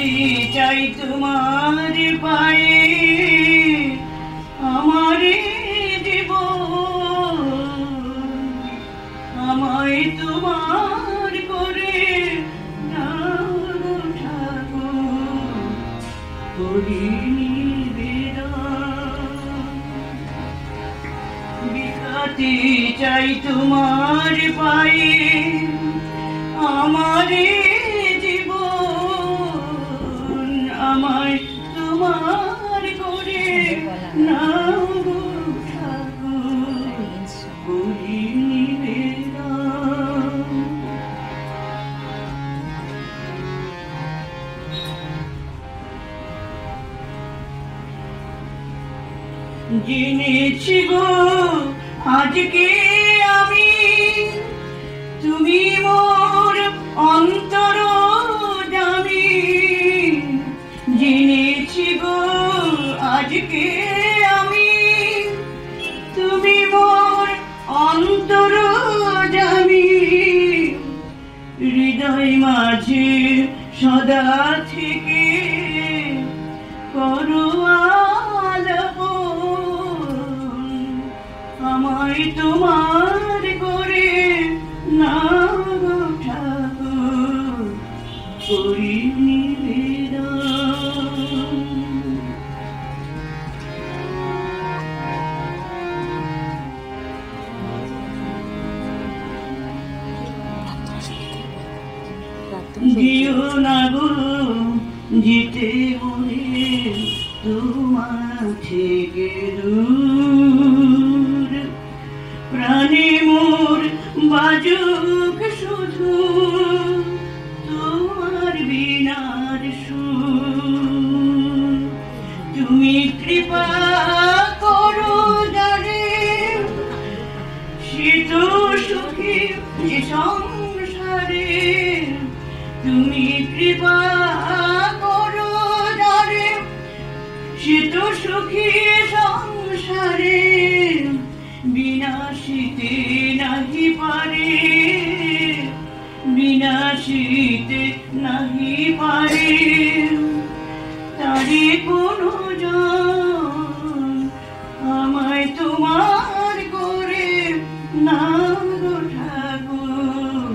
বিকাতে চাই তোমার পায়ে আমার জীবন, আমায় তোমার করে নাও ঠাকুর, করি নিবেদন। বিকাতে চাই তোমার পায়ে আমার জীবন, আমায় তোমার করে নাও ঠাকুর, করি নিবেদন। জেনেছি গো আজকে আমি তুমি মোর অন্তরজামী, জেনেছি গো আজকে আমি তুমি মোর অন্তরজামী, হৃদয় মাঝে সদা থেকে করো আলাপন, আমায় তোমার করে নাও ঠাকুর, করি নিবেদন। দিও না গো যেতে মনে তোমার থেকে দূর, প্রাণে মোর বাজুক শুধু তোমার বিনার সুর। তুমি কৃপা করো জানে সে তো সুখী যে সংসারে, তুমি কৃপা করো জানে সে তো সুখী সংসারে, বিনাশিতে নাহি পারে, বিনাশিতে নাহি পারে, তারে কোনো জন আমায় তোমার করে নাও ঠাকুর,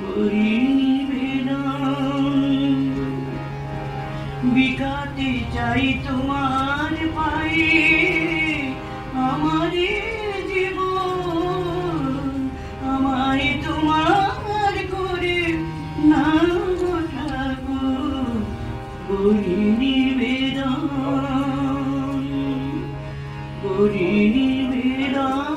করি নিবেদন। বিকাতে চাই তোমার পায়ে আমার জীবন, আমায় তোমার করে নাও ঠাকুর, করি নিবেদন, করি নিবেদন।